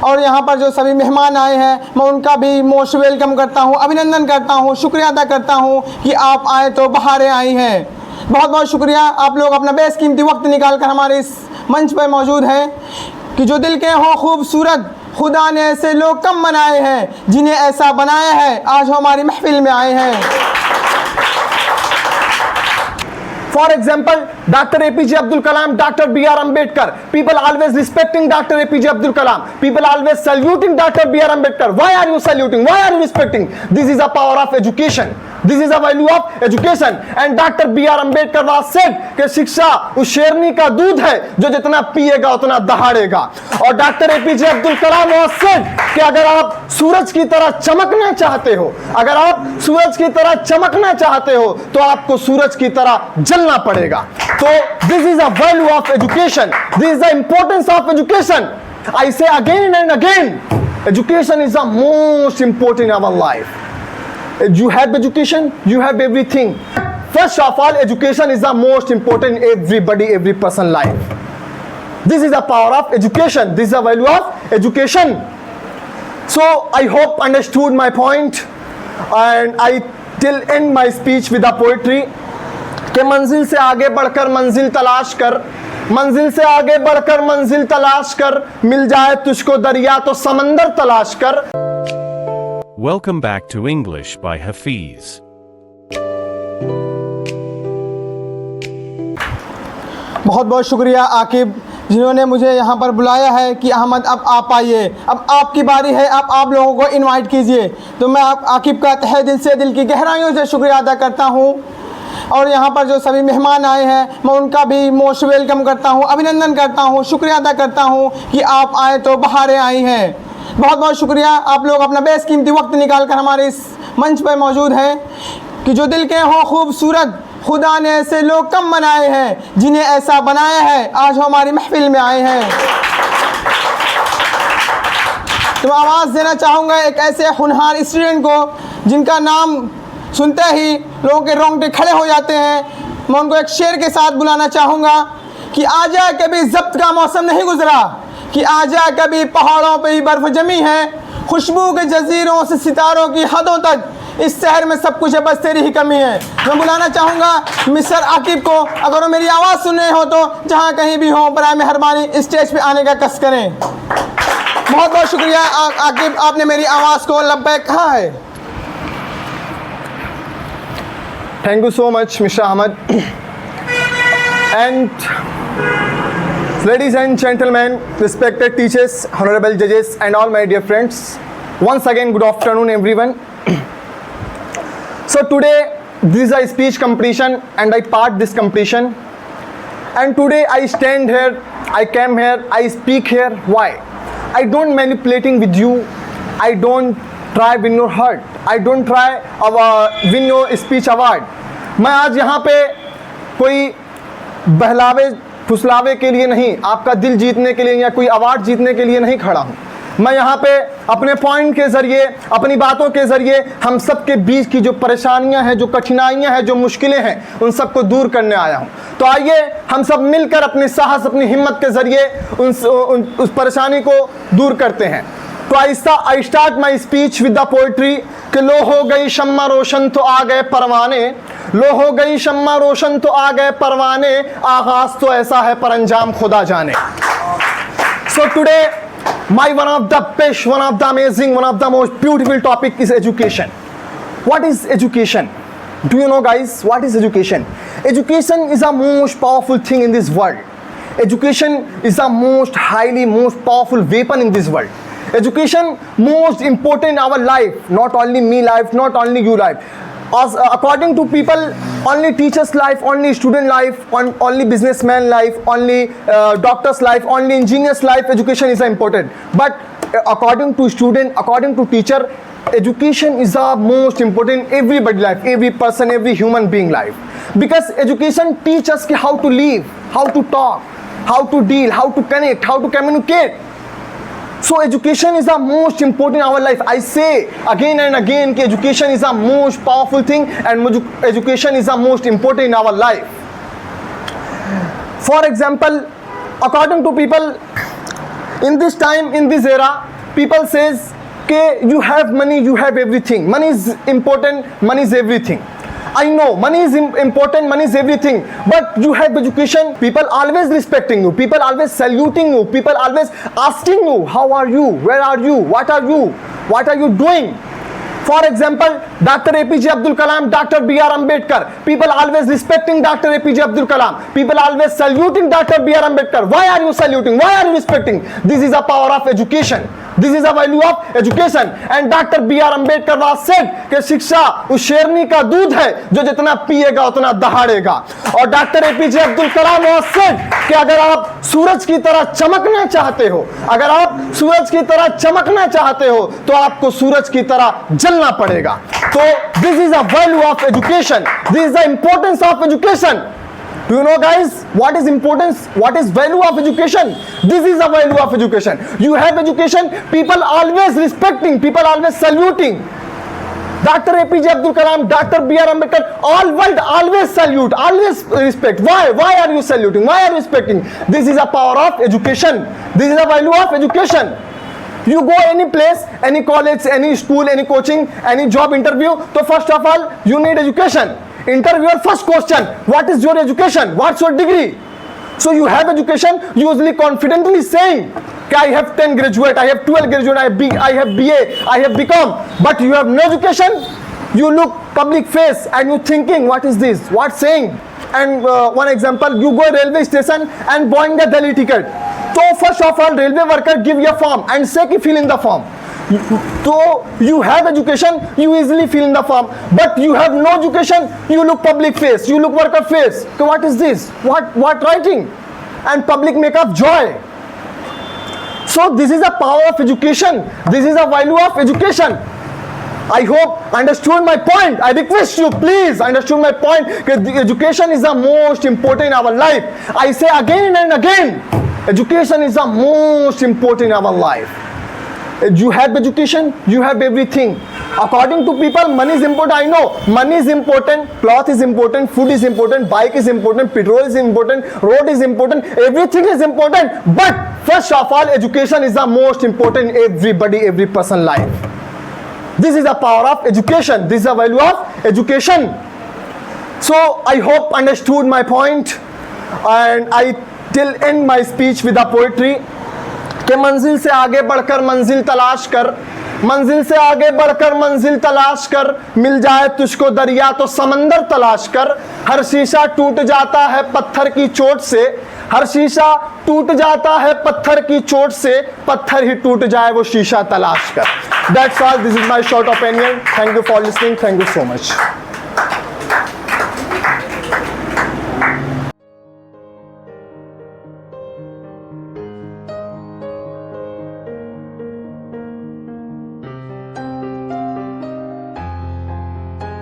और यहाँ पर जो सभी मेहमान आए हैं मैं उनका भी मोस्ट वेलकम करता हूँ, अभिनंदन करता हूँ, शुक्रिया अदा करता हूँ कि आप आए तो बहारें आई हैं। बहुत बहुत शुक्रिया, आप लोग अपना बेशकीमती वक्त निकाल कर हमारे इस मंच पर मौजूद हैं। कि जो दिल के हों खूबसूरत, खुदा ने ऐसे लोग कम बनाए हैं, जिन्हें ऐसा बनाया है आज वो हमारी महफिल में आए हैं। For example, Dr. APJ Abdul Kalam, Dr. B.R. Ambedkar. People always respecting Dr. APJ Abdul Kalam. People always saluting Dr. B.R. Ambedkar. Why are you saluting? Why are you respecting? This is a power of education. This is a value of education. And Dr. B.R. Ambedkar was said कि शिक्षा उस शेरनी का दूध है जो जितना पिएगा उतना दहाड़ेगा। और doctor APJ Abdul Kalam was said कि अगर आप सूरज की तरह चमकना चाहते हो, अगर आप सूरज की तरह चमकना चाहते हो तो आपको सूरज की तरह जलना पड़ेगा। तो this is a value of education. This is the importance of education. I say again and again, education is the most important in our life. You have education, you have everything. First of all, education is the most important in every person life. This is the power of education. This is the value of education. So I hope understood my point, and I till end my speech with a poetry. कि मंजिल से आगे बढ़कर मंजिल तलाश कर, मंजिल से आगे बढ़कर मंजिल तलाश कर, मिल जाए तुझको दरिया तो समंदर तलाश कर। Welcome back to English by Hafiz. बहुत बहुत शुक्रिया आकिब, जिन्होंने मुझे यहाँ पर बुलाया है कि अहमद अब आप आइए, अब आपकी बारी है, आप लोगों को इनवाइट कीजिए। तो मैं आकिब का तहे दिल से, दिल की गहराइयों से शुक्रिया अदा करता हूँ। और यहाँ पर जो सभी मेहमान आए हैं मैं उनका भी मोस्ट वेलकम करता हूँ, अभिनंदन करता हूँ, शुक्रिया अदा करता हूँ कि आप आए तो बहारें आई हैं। बहुत बहुत शुक्रिया, आप लोग अपना बेशकीमती वक्त निकाल कर हमारे इस मंच पर मौजूद हैं। कि जो दिल के हों खूबसूरत, खुदा ने ऐसे लोग कम बनाए हैं, जिन्हें ऐसा बनाया है आज वो हमारी महफिल में आए हैं। तो मैं आवाज़ देना चाहूँगा एक ऐसे होनहार स्टूडेंट को जिनका नाम सुनते ही लोगों के रोंगटे खड़े हो जाते हैं। मैं उनको एक शेर के साथ बुलाना चाहूँगा कि आजा कभी ज़ब्त का मौसम नहीं गुजरा, कि आजा कभी पहाड़ों पे ही बर्फ़ जमी है, खुशबू के जजीरों से सितारों की हदों तक इस शहर में सब कुछ है, बस तेरी ही कमी है। मैं बुलाना चाहूँगा मिस्टर आकिब को, अगर वो मेरी आवाज़ सुन रहे हो तो जहाँ कहीं भी हो बराए मेहरबानी स्टेज पे आने का कष्ट करें। बहुत बहुत शुक्रिया आकिब, आपने मेरी आवाज़ को लब्बैक कहा है। Thank you so much, Mr. Ahmed. And ladies and gentlemen, respected teachers, honorable judges, and all my dear friends, once again, good afternoon, everyone. So today, this is a speech competition, and I part this competition. And today, I stand here, I came here, I speak here. Why? I don't manipulating with you. I don't try win your heart. I don't try win your speech award. मैं आज यहाँ पे कोई बहलावे फुसलावे के लिए नहीं, आपका दिल जीतने के लिए या कोई अवार्ड जीतने के लिए नहीं खड़ा हूँ। मैं यहाँ पे अपने पॉइंट के ज़रिए, अपनी बातों के ज़रिए हम सब के बीच की जो परेशानियाँ हैं, जो कठिनाइयाँ हैं, जो मुश्किलें हैं, उन सबको दूर करने आया हूँ। तो आइए हम सब मिलकर अपनी साहस, अपनी हिम्मत के ज़रिए उस परेशानी को दूर करते हैं। तो I start my speech with the poetry कि लो हो गई शम्मा रोशन तो आ गए परवाने, लो हो गई शम्मा रोशन तो आ गए परवाने, आगाज तो ऐसा है पर अंजाम खुदा जाने। So today my one of the best, one of the amazing, one of the most beautiful topic is education. What is education? Do you know guys what is education? Education is the most powerful thing in this world. Education is the most powerful weapon in this world. Education most important in our life, not only me life, not only you life. As according to people, only teachers life, only student life, only businessman life, only doctor's life, only engineer's life, education is important. But according to student, according to teacher, education is the most important in everybody life, every person, every human being life. Because education teaches us how to live, how to talk, how to deal, how to connect, how to communicate. So education is the most important in our life. I say again and again that education is the most powerful thing and education is the most important in our life. For example, according to people, in this time, in this era, people says कि you have money, you have everything. Money is important, money is everything. I know money is important, money is everything, but you have education. People always respecting you, people always saluting you, people always asking you, how are you, where are you, what are you doing? For example, Dr. APJ Abdul Kalam, Dr. B.R. Ambedkar. People always respecting Dr. APJ Abdul Kalam. People always saluting Dr. B.R. Ambedkar. Why are you saluting? Why are you respecting? This is a power of education. This is a value of education. And Dr. B.R. Ambedkar was said कि शिक्षा उस शेरनी का दूध है जो जितना पिएगा उतना दहाड़ेगा. और doctor APJ Abdul Kalam was said कि अगर आप सूरज की तरह चमकना चाहते हो, अगर आप सूरज की तरह चमकना चाहते हो तो आपको सूरज की तरह जलना पड़ेगा. तो this is a value of education. This is the importance of education. Do you know, guys, what is importance? What is value of education? This is a value of education. You have education, people always respecting, people always saluting. Dr. APJ Abdul Kalam, Dr. B.R. Ambedkar, all world always salute, always respect. Why? Why are you saluting? Why are you respecting? This is a power of education. This is a value of education. You go any place, any college, any school, any coaching, any job interview. So first of all, you need education. Interviewer first question, what is your education? What's your degree? So you have education, usually confidently saying, I have 10 graduate, I have 12 graduate, I have BA, I have BCom. But you have no education, you look public face and you thinking, what is this? What saying? And one example, you go railway station and buying a Delhi ticket. So first of all, railway worker give you a form and say ki fill in the form. So you have education, you easily fill in the form, but you have no education, you look public face, you look worker face. So what is this? What writing? And public make up joy. So this is a power of education. This is a value of education. I hope understood my point. I request you, please understood my point. Education is the most important in our life. I say again and again, education is the most important in our life. You have education, you have everything. According to people, money is important. I know money is important, cloth is important, food is important, bike is important, petrol is important, road is important, everything is important. But first of all, education is the most important in every person life. This is the power of education. This is the value of education. So I hope understood my point, and I till end my speech with a poetry. कि मंजिल से आगे बढ़कर मंजिल तलाश कर, मंजिल से आगे बढ़कर मंजिल तलाश कर, मिल जाए तुझको दरिया तो समंदर तलाश कर. हर शीशा टूट जाता है पत्थर की चोट से, हर शीशा टूट जाता है पत्थर की चोट से, पत्थर ही टूट जाए वो शीशा तलाश कर. That's all. This is my short opinion. Thank you for listening. Thank you so much.